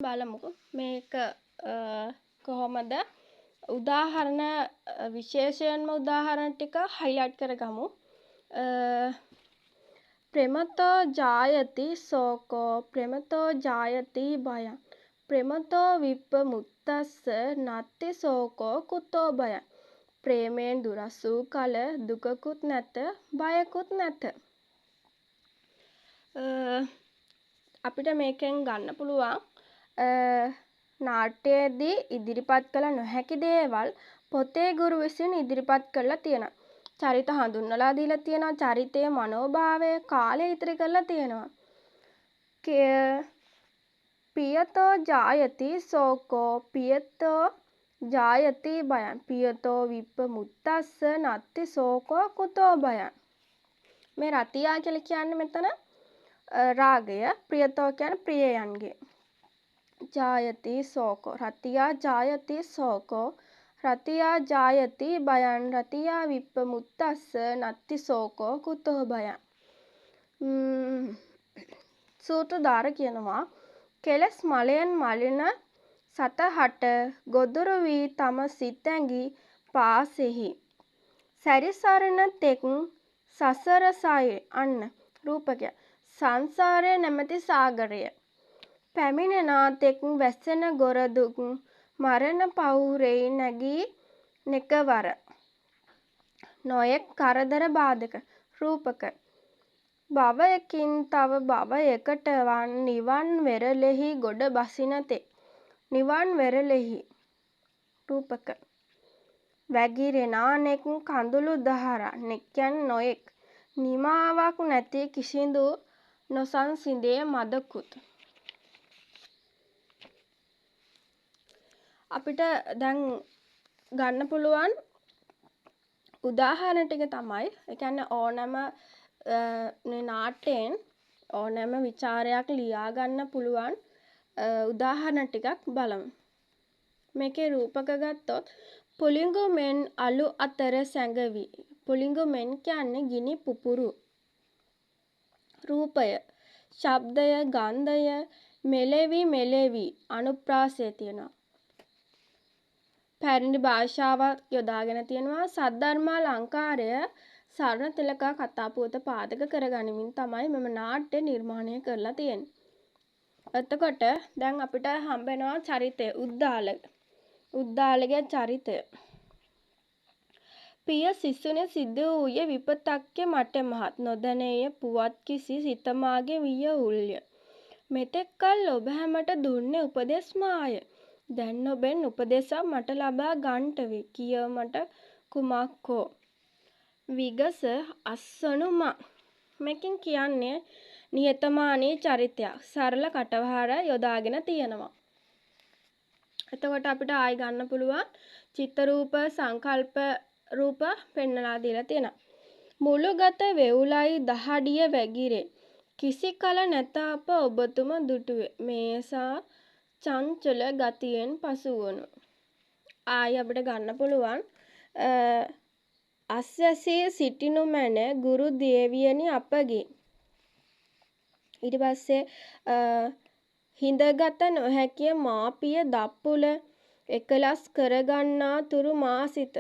බලමුකෝ මේක කොහොමද උදාහරණ විශේෂයෙන්ම උදාහරණ ටික highlight කරගමු. ප්‍රේමතෝ ජායති සෝකෝ ප්‍රේමතෝ ජායති භයං ප්‍රේමතෝ විප්පමුත්තස්ස නත්ති සෝකෝ කුතෝ භයං ප්‍රේමයෙන් දුරස් වූ කල දුකකුත් නැත බයකුත් නැත. අපිට මේකෙන් ගන්න පුළුවන් නාට්‍යයේදී ඉදිරිපත් කළ නොහැකි දේවල් පොතේ ගුරු විසින් ඉදිරිපත් කරලා තියෙනවා. චරිත හඳුන්වලා දීලා තියෙනවා. චරිතයේ මනෝභාවය කාලය ඉතිරි කරලා තියෙනවා. පියතෝ ජායති සෝකෝ පියතෝ ජායති භයං පියතෝ විප්පමුත්තස්ස නත්ති සෝකෝ කුතෝ භයං. මේ රතියා කියලා කියන්නේ මෙතන රාගය. ප්‍රියතෝ කියන්නේ ප්‍රියයන්ගේ. ජායති සෝකෝ රතියා ජායති සෝකෝ රතියා ජායති භයං රතියා විප්පමුත්තස්ස නත්ති සෝකෝ කුතෝ භයං. සූත්‍රධාර කියනවා කෙලස් මලයෙන් මලින සතහට ගොදුරු වී තම සිත් ඇඟි පාසෙහි සැරිසරන තෙක් සසර සයි අන්න රූපකය සංසාරය නැමැති සාගරය පැමිණෙනා තෙක් වැසෙන ගොරදුක් මරණ පවුරෙහි නැගී නෙකවර නොයෙක් කරදර බාධක රූපක භවයකින් තව භවයකට නිවන් වෙරළෙහි ගොඩ බසින තෙක් නිවන් වෙරළෙහි රූපක වැගිරෙනා නෙක් කඳුළු දහරා නෙක් කියන්නේ නොයෙක් නිමාවක් නැති කිසිදු නොසන්සිඳේ මදකුත්. අපිට දැන් ගන්න පුළුවන් උදාහරණ ටික තමයි ඒ කියන්නේ ඕනෑම නාට්‍යයෙන් ඕනෑම විචාරයක් ලියා ගන්න පුළුවන් උදාහරණ ටිකක් බලමු. මේකේ රූපක ගත්තොත් පුලිඟු මෙන් අලු අතර සැඟවි. පුලිඟු මෙන් කියන්නේ ගිනි පුපුරු. රූපය ශබ්දය ගන්ධය මෙලෙවි මෙලෙවි අනුප්‍රාසය තියෙනවා. පැරණි භාෂාවක් යොදාගෙන තියෙනවා. සද්ධර්මාලංකාරය සරණ තිලකා කතා පුවත පාදක කරගනිමින් තමයි මෙම නාට්‍ය නිර්මාණය කරලා තියෙන්නේ. එතකොට දැන් අපිට හම්බ වෙනවා චරිතය උද්දාලගේ චරිතය. පිය සිසුනේ සිදු වූයේ විපතක්ය මට මහත් නොදැනේය පුවත් කිසි සිතමාගේ විය උල්ය. මෙතෙක් කල් ඔබ හැමට දුන්නේ උපදෙස් මාය. දැන් ඔබෙන් උපදෙසක් මට ලබා ගන්ට වේ. කිය මට කුමක් හෝ විගස අස්සනු මා. මේකෙන් කියන්නේ නිහතමානී චරිතයක්. සරල කටවහර යොදාගෙන තියෙනවා. එතකොට අපිට ආයි ගන්න පුළුවන් චිත්ත රූප සංකල්ප රූප පෙන්නලා දීලා තියෙනවා. මුළුගත වෙවුලයි දහඩිය වැගිරේ. කිසි කල නැත අප ඔබතුම දුටුවේ. මේසා චංචල ගතියෙන් පසුවනු. ආයි අපිට ගන්න පුළුවන් අස්සසේ සිටිනු මැන ගුරු දේවියනි අපගේ. ඊට පස්සේ හිඳගත නොහැකිය මාපිය දප්පුල එකලස් කරගන්නා තුරු මාසිත.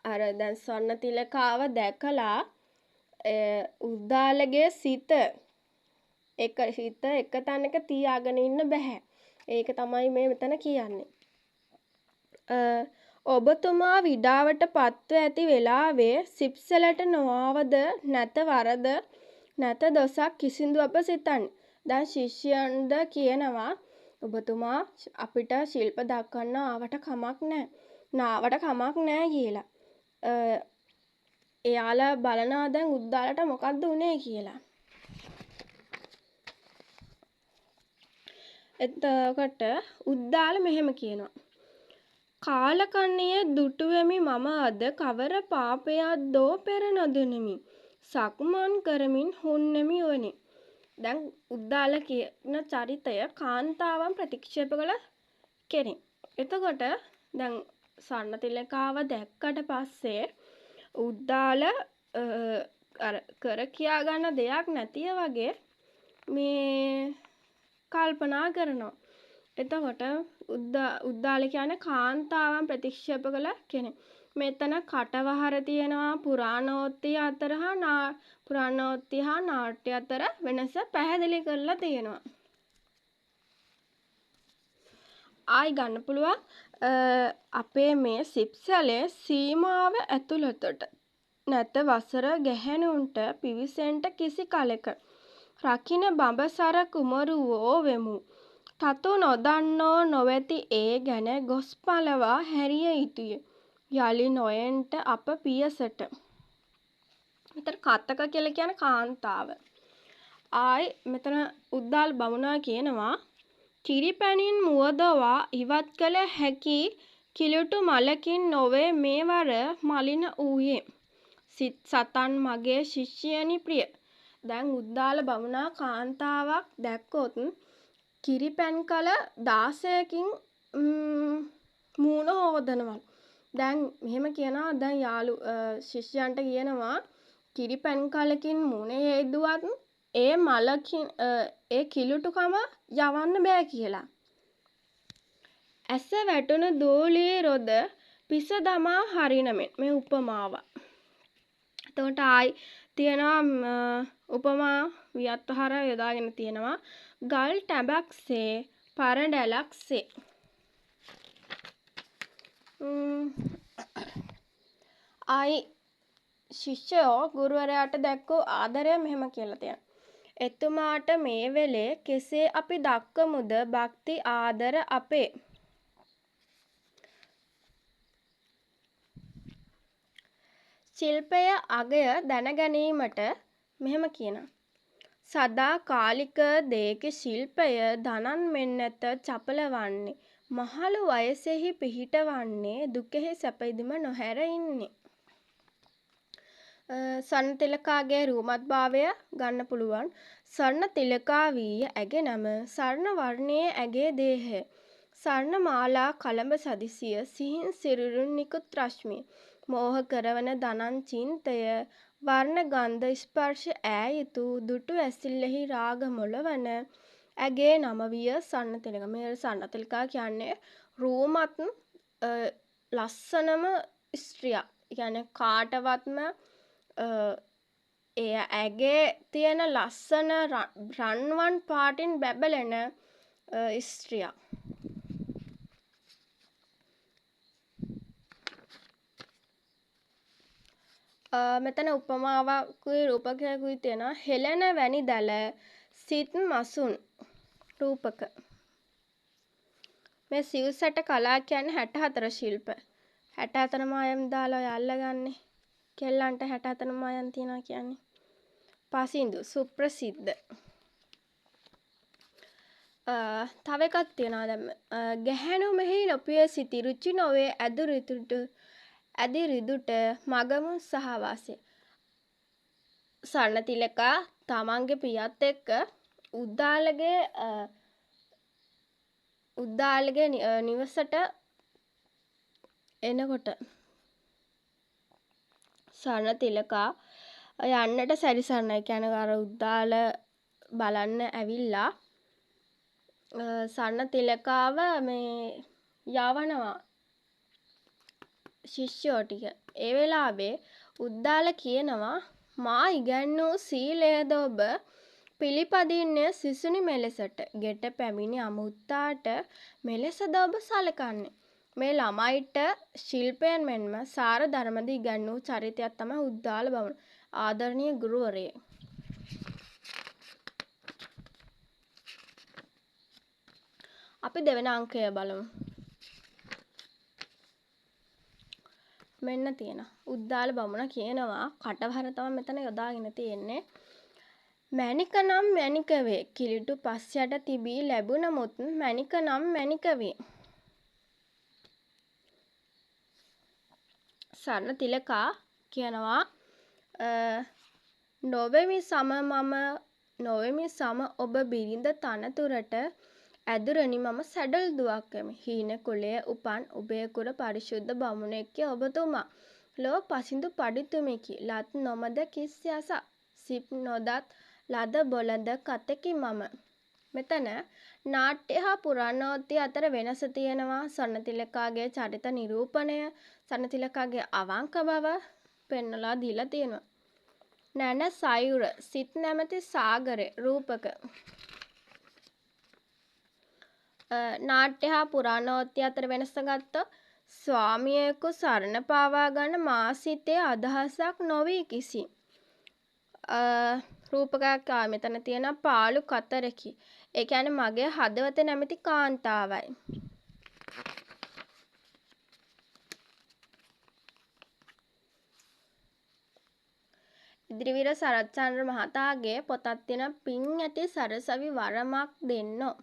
අර දැන් ස්වර්ණ තිලකාව දැකලා උද්දාලගේ සිත එක තැනක තියාගෙන ඉන්න බෑ. ඒක තමයි මේ මෙතන කියන්නේ. ඔබතුමා විඩාවට පත්ව ඇති වෙලාවේ සිප්සලට නොආවද නැත වරද නැත දොසක් කිසිදු අප සිතන්නේ. දැන් ශිෂ්‍යයන්ද කියනවා ඔබතුමා අපිට ශිල්ප දක්වන්න ආවට කමක් නැහැ. නාවට කමක් නැහැ කියලා. එයාලා බලනවා දැන් උද්දාලට මොකද්ද උනේ කියලා. එතකොට උද්දාල මෙහෙම කියනවා. කාලකන්ණියේ දුටුවෙමි මම අද කවර පාපයක් දෝ පෙර නොදෙනෙමි. සක්මන් කරමින් හුන්නෙමි වනි. දැන් උද්දාල කියන චරිතය කාන්තාවන් ප්‍රතික්ෂේප කළ කෙනෙක්. එතකොට දැන් ස්වර්ණ තිලකාව දැක්කට පස්සේ උද්දාල අර කර කියා ගන්න දෙයක් නැතිය වගේ මේ කල්පනා කරනවා. එතකොට උද්දාල කියන්නේ කාන්තාවන් ප්‍රතික්ෂේප කළ කෙනෙක්. මෙතන කටවහර තියෙනවා පුරාණෝක්තිය අතර පුරාණෝක්තිය හා නාට්‍ය අතර වෙනස පැහැදිලි කරලා තියෙනවා. ආයි ගන්න පුළුවන් අපේ මේ සිප්සලේ සීමාව ඇතුළතට නැත වසර ගැහැණුන්ට පිවිසෙන්ට කිසි කලෙක රකින බඹසර කුමරුවෝ වෙමු. තතු නොදන්නෝ නොවෙති ඒ ගැන ගොස් පලවා හැරිය යුතුය. යළි නොයෙන්ට අප පියසට. මෙතන කතක කියලා කියන්නේ කාන්තාව. ආයි මෙතන උද්දාල බමුණා කියනවා කිරිපැණින් මුවදවා ඉවත් කළ හැකි කිලුටු මලකින් නොවේ මේවර මලින වූයේ. සිත් සතන් මගේ ශිෂ්‍යයනි ප්‍රිය. දැන් උද්දාල බමුණා කාන්තාවක් දැක්කොත් කිරිපැන් කල 16කින් මූණ හොදනවා. දැන් මෙහෙම කියනවා දැන් ශිෂ්‍යයන්ට කියනවා කිරිපැන් කලකින් මූණ හේදුවත් ඒ මලකින් ඒ කිලුටුකම යවන්න බෑ කියලා. ඇස වැටුණු දූලී රොද පිස දමා හරිනමෙන් මේ උපමාව. එතකොට ආයි තියෙනවා උපමා ව්‍යත්හාර යොදාගෙන තියෙනවා ගල් ටැඹක්සේ පරඩැලක්සේ. ආයි ශිෂ්‍යයෝ ගුරුවරයාට දැක්වූ ආදරය මෙහෙම කියලා තියෙනවා. එතුමාට මේ වෙලේ කෙසේ අපි දක්වමුද භක්ති ආදර අපේ. ශිල්පය අගය දැනගැනීමට මෙහෙම කියනවා. සදා කාලික දේක ශිල්පය ධනන් මෙන්නත චපල වන්නේ. මහලු වයසෙහි පිහිටවන්නේ දුකෙහි සැපයිදම නොහැර ඉන්නේ. සන්න තිලකාගේ රූමත් භාවය ගන්න පුළුවන්. සන්න තිලකා වීය ඇගේ නම සර්ණ වර්ණයේ ඇගේ දේහය. සර්ණ මාලා කළඹ සදිසිය සිහින් සිරුරුන් නිකුත් රශ්මිය. මෝහ කරවන ධනන් චින්තය වර්ණ ගන්ධ ස්පර්ශ ඈයුතු දුටු ඇසිල්ලෙහි රාග මොළවන ඇගේ නම විය සන්න තිලක. මේ සන්න තිලකා කියන්නේ රූමත් ලස්සනම ස්ත්‍රියක්. කියන්නේ කාටවත්ම එය ඇගේ තියෙන ලස්සන රන්වන් පාටින් බැබලෙන ස්ත්‍රියක්. මෙතන උපමාවකුයි රූපකයකුයි තියෙනවා. හෙළන වැනි දැල සිත් මසුන් රූපක. මේ සිව්සට කලා කියන්නේ 64 ශිල්ප. 64 මායම් දාලා ඔය අල්ලගන්නේ. කෙල්ලන්ට 64 මායම් තියනවා කියන්නේ. පසින්දු සුප්‍රසිද්ධ. තව එකක් තියෙනවා දැන් ගැහැණු මෙහි නොපිය සිටි රුචි නොවේ ඇදි රිදුට මගමු සහවාසය. සන්න තිලකා තමන්ගේ පියත් එක්ක උද්දාලගේ නිවසට එනකොට සන්න තිලකා යන්නට සැරිසරනයි. කියන්නේ අර උද්දාල බලන්න ඇවිල්ලා සන්න තිලකාව මේ යවනවා ශිෂ්‍යයෝ ටික. ඒ වෙලාවේ උද්දාල කියනවා මා ඉගැන්වූ සීලයද ඔබ පිළිපදින්නේ සිසුනි මෙලෙසට. ගෙට පැමිණි අමුත්තාට මෙලෙසද ඔබ සලකන්නේ. මේ ළමයිට ශිල්පයන් මෙන්ම සාර ධර්මද ඉගැන්වූ චරිතයක් තමයි උද්දාල බමුණ. ආදරණීය ගුරුවරයෙක්. අපි දෙවෙනි අංකය බලමු. මෙන්න තියෙන උද්දාල බමුණ කියනවා කටවහර තමයි මෙතන යොදාගෙන තියෙන්නේ. මැණික නම් මැණික වේ. කිලිටු පස් යට තිබී ලැබුණමුත් මැණික නම් මැණික වේ. සන්න තිලකා කියනවා නොවෙමි සම ඔබ බිරිඳ තනතුරට ඇදුරනි මම සැඩල් දුවක් වෙමි. හීන කුලයේ උපන් උභයකුල පරිශුද්ධ බමුණෙක්ය ඔබතුමා. ලොව පසිඳු පඩිතුමෙකි. ලත් නොමද කිස් යස. සිප් නොදත් ලද බොළඳ කතෙකි මම. මෙතන නාට්‍ය හා පුරාණෝත්‍ය අතර වෙනස තියෙනවා. සනතිලකාගේ චරිත නිරූපණය, සනතිලකාගේ අවංක බව පෙන්වලා දීලා තියෙනවා. නැන සයුර, සිත් නැමැති සාගරේ රූපක. නාට්‍ය හා පුරාණෝත්‍ය අතර වෙනස ගත්තොත් ස්වාමියෙකු සරණ පාවා ගන්න මා සිතේ අදහසක් නොවී කිසි. රූපකයක් මෙතන තියෙන පාළු කතරකි. ඒ කියන්නේ මගේ හදවත නැමැති කාන්තාවයි. ඉදිරිවීර සරත්චන්ද්‍ර මහතාගේ පොතක් තියෙන පින් ඇති සරසවි වරමක් දෙන්නෝ.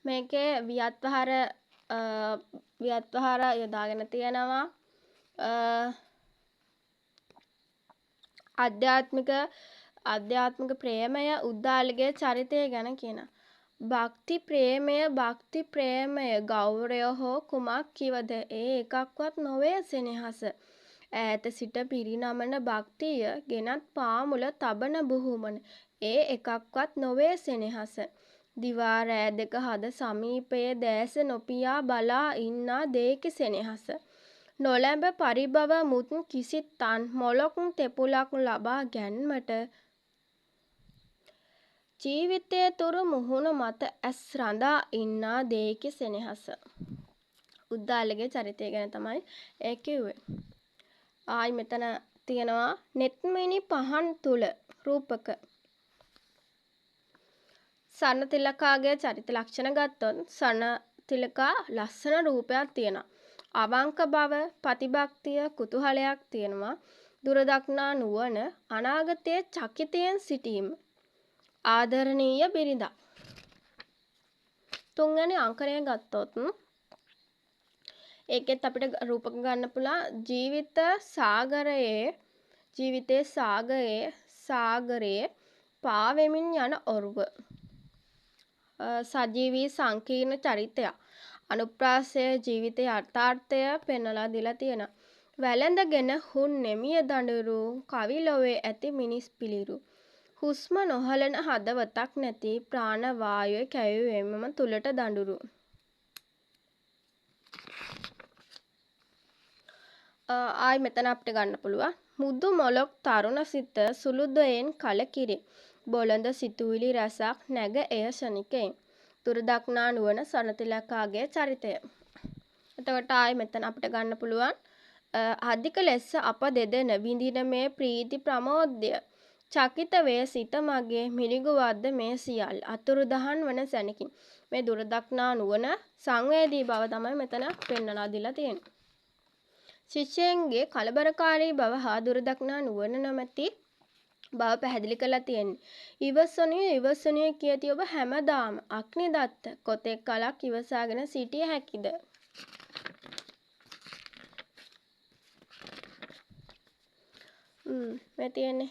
මේකේ වියත්වහර යොදාගෙන තියෙනවා. ආධ්‍යාත්මික ප්‍රේමය උද්දාලගේ චරිතය ගැන කියන. භක්ති ප්‍රේමය ගෞරවය හෝ කුමක් කිවද ඒ එකක්වත් නොවේ සෙනෙහස. ඈත සිට පිරිනමන භක්තිය ගෙනත් පාමුල තබන බුහුමන ඒ එකක්වත් නොවේ සෙනෙහස. දිවා රෑ දෙක හද සමීපයේ දැස නොපියා බලා ඉන්නා දේකි සෙනෙහස. නොලැබ පරිභව මුත් කිසිත් තන් මොලොක් තෙපුලක් ලබා ගැන්මට ජීවිතය තුරු මුහුණ මත ඇස් රඳා ඉන්නා දේකි සෙනෙහස. උද්දාලගේ චරිතය ගැන තමයි ඒ කිව්වේ. ආයි මෙතන තියෙනවා නෙත්මිනි පහන් තුල රූපක. සනතිලකාගේ චරිත ලක්ෂණ ගත්තොත් සනතිලකා ලස්සන රූපයක් තියෙනවා. අවංක බව, ප්‍රතිභක්තිය, කුතුහලයක් තියෙනවා. දුරදක්නා නුවණ, අනාගතයේ චකිතයෙන් සිටීම. ආදරණීය බිරිඳක්. තුන්වෙනි අංකණය ගත්තොත් ඒකෙත් අපිට රූපක ගන්න පුළුවන් ජීවිතයේ සාගරයේ පාවෙමින් යන ඔරුව. සජීවී සංකීර්ණ චරිතයක්. අනුප්‍රාසය ජීවිතයේ අර්ථාර්ථය පෙන්වලා දීලා තියෙනවා. වැළඳගෙන හුන් නෙමිය දඬුරු කවි ලොවේ ඇති මිනිස් පිළිරු. හුස්ම නොහලන හදවතක් නැති ප්‍රාණ වායුවේ කැවුවෙම තුලට දඬුරු. ආයි මෙතන අපිට ගන්න පුළුවන් මුදු මොලොක් තරුණ සිත සුළුදයෙන් කලකිරේ. බොළඳ සිතුවිලි රසක් නැග එය ශනිකයෙන්. දුරදක්නා නුවණ සනතිලකාගේ චරිතය. එතකොට ආයි මෙතන අපිට ගන්න පුළුවන් අධික ලෙස අප දෙදෙන විඳින මේ ප්‍රීති ප්‍රමෝදය. චකිත වේ සිත මගේ මිරිගුවද්ද මේ සියල් අතුරුදහන් වන සැනකින්. මේ දුරදක්නා නුවණ සංවේදී බව තමයි මෙතන පෙන්වලා දීලා තියෙන්නේ. ශිෂ්‍යයන්ගේ කලබලකාරී බව හා දුරදක්නා නුවණ නැමැති බව පැහැදිලි කරලා තියෙන්නේ. ඉවසනුය කියති ඔබ හැමදාම අග්නිදත්ත කොතෙක් කලක් ඉවසාගෙන සිටිය හැකිද? මේ තියෙන්නේ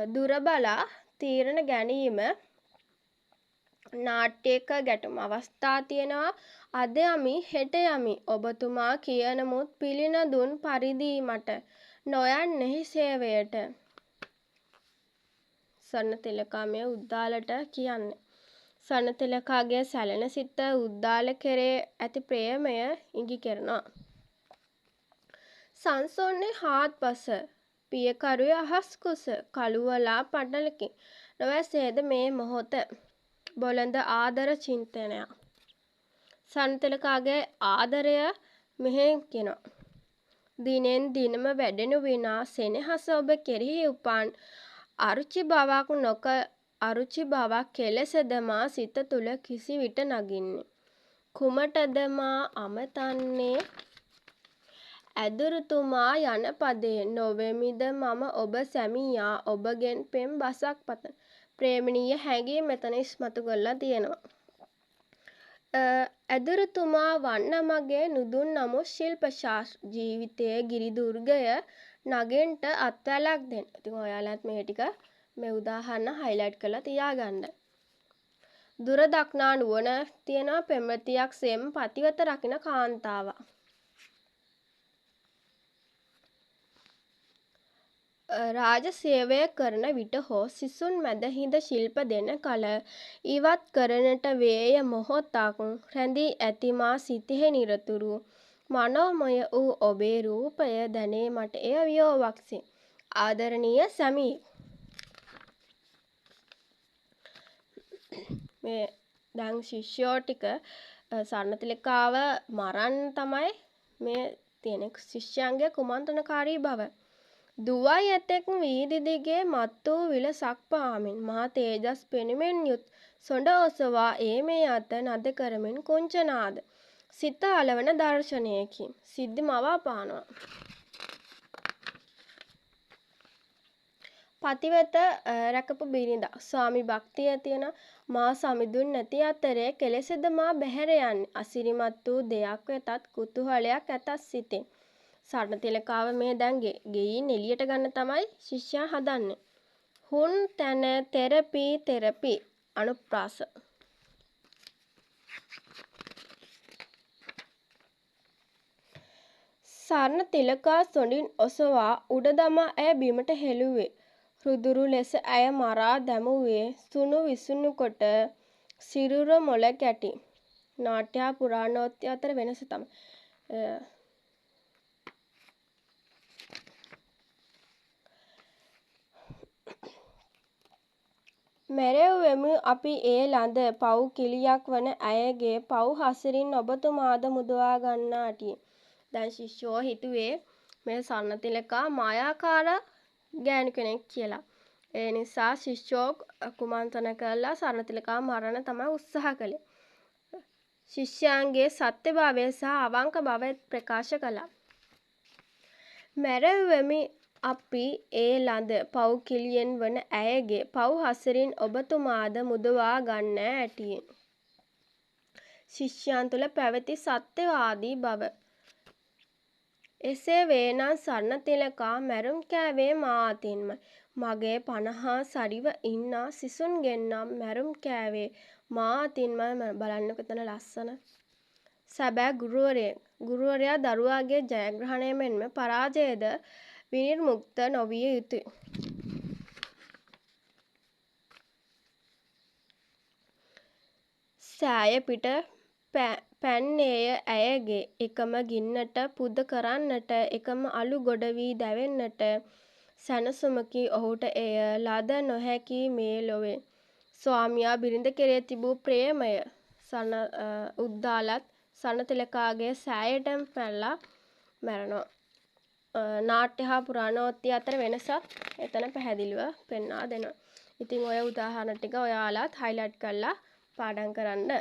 දුරබලා තීරණ ගැනීම නාට්‍යයක ගැටුම් අවස්ථා තියෙනවා. අද යමි හෙට යමි ඔබතුමා කියන මුත් පිළින දුන් පරිදි මට නොයන්නෙහි සේවයට. සනතිලකා මේ උද්දාලට කියන්නේ. සනතිලකාගේ සැලෙන සිත උද්දාල කෙරේ ඇති ප්‍රේමය ඉඟි කරනවා. සංසොන්නේ හාත්පස පියකරුවේ අහස් කුස කළුවලා පඩලකින් නොවැසේද මේ මොහොත. බොළඳ ආදර චින්තනයක්. සනතිලකාගේ ආදරය මෙහෙම කියනවා. දිනෙන් දිනම වැඩෙනු විනා සෙනෙහස ඔබ කෙරෙහි උපන් අරුචි බවක් කෙලෙසද මා සිත තුල කිසි විට නගින්නේ. කුමටද මා අමතන්නේ ඇදුරුතුමා යන පදේ නොවෙමිද මම ඔබ සැමියා ඔබගෙන් පෙම් බසක් පතන. ප්‍රේමණීය හැඟීම් මෙතන ඉස්මතු කරලා තියෙනවා. ඇදුරුතුමා වන්න මගේ නුදුන් නමුත් ශිල්ප ශාස්ත්‍ර ජීවිතයේ ගිරි දුර්ගය නගෙන්ට අත්වැලක් දෙන්න. ඉතින් ඔයාලත් මේ ටික මේ උදාහරණ හයිලයිට් කරලා තියාගන්න. දුර දක්නා නුවණ තියෙන පෙම්වතියක් සේම පතිවත රකින්න කාන්තාවක්. රාජ සේවය කරන විට හෝ සිසුන් මැද හිඳ ශිල්ප දෙන කල ඉවත් කරනට වේය මොහොතක් රැඳී ඇති මා සිතෙහි නිරතුරු මනෝමය වූ ඔබේ රූපය දැනේ මට එය වියෝවක්සේ. ආදරණීය සැමී, මේ දැන් ශිෂ්‍යෝ ටික සරණතිලකාව මරන්න තමයි මේ තියෙන ශිෂ්‍යයන්ගේ කුමන්ත්‍රණකාරී බව. දුවයි ඇතෙක් වීදි දිගේ මත් වූ විලසක් පාමින් මහා තේජස් පෙනුමෙන් යුත් සොඬ ඔසවා ඒ මේ අත නද කරමින් කුංචනාද සිත අලවන දර්ශනයකි. සිද්ධි මවා පානවා. පතිවත රැකපු බිරිඳක් ස්වාමි භක්තිය තියෙන මා සමිඳුන් නැති අතරේ කෙලෙසද මා බැහැර යන්නේ අසිරිමත් වූ දෙයක් වෙතත් කුතුහලයක් ඇතත් සිතේ. සරණතිලකාව මේ දැන් ගෙයින් එළියට ගන්න තමයි ශිෂ්‍යයා හදන්නේ. හුන් තැන තෙරපි අනුප්‍රාස. සරණතිලකා සොඬින් ඔසවා උඩ දමා ඇය බිමට හෙළුවේ. රුදුරු ලෙස ඇය මරා දැමුවේ සුණු විසුණු කොට සිරුර මොළ කැටි. නාට්‍ය හා පුරාණෝක්ති අතර වෙනස තමයි මැරෙව්වෙමු අපි ඒ ළඳ පව් කිලියක් වන ඇයගේ පව් හසරින් ඔබතුමාද මුදවා ගන්නාටිය. දැන් ශිෂ්‍යෝ හිතුවේ මේ සරණතිලකා මායාකාර ගෑනු කෙනෙක් කියලා. ඒ නිසා ශිෂ්‍යෝ කුමන්ත්‍රණ කරලා සරණතිලකා මරන්න තමයි උත්සාහ කළේ. ශිෂ්‍යයන්ගේ සත්‍යභාවය සහ අවංක බව ප්‍රකාශ කළා. මැරෙව්වෙමි අපි ඒ ළඳ පව් කිලියෙන් වන ඇයගේ පව් හසරින් ඔබතුමාද මුදවා ගන්නා ඇටියෙන්. ශිෂ්‍යයන් තුළ පැවති සත්‍යවාදී බව. එසේ වේනම් සරණතිලකා මැරුම් කෑවේ මා අතින්මයි. මගේ පණ හා සරිව ඉන්නා සිසුන්ගෙන් නම් මැරුම් කෑවේ මා අතින්මයි. බලන්නකො එතන ලස්සන. සැබෑ ගුරුවරයා දරුවාගේ ජයග්‍රහණය මෙන්ම පරාජයද විනිර්මුක්ත නොවිය යුතුයි. සෑය පිට පැන්නේය ඇයගේ එකම ගින්නට පුද කරන්නට එකම අළු ගොඩ වී දැවෙන්නට සැනසුමකි ඔහුට එය ලද නොහැකි මේ ලොවේ. ස්වාමියා බිරිඳ කෙරේ තිබූ ප්‍රේමය උද්දාලත් සරණතිලකාගේ සෑයටම පැනලා මැරෙනවා. නාට්‍ය හා පුරාණෝක්ති අතර වෙනසත් එතන පැහැදිලිව පෙන්වා දෙනවා. ඉතින් ඔය උදාහරණ ටික ඔයාලත් හයිලයිට් කරලා පාඩම් කරන්න.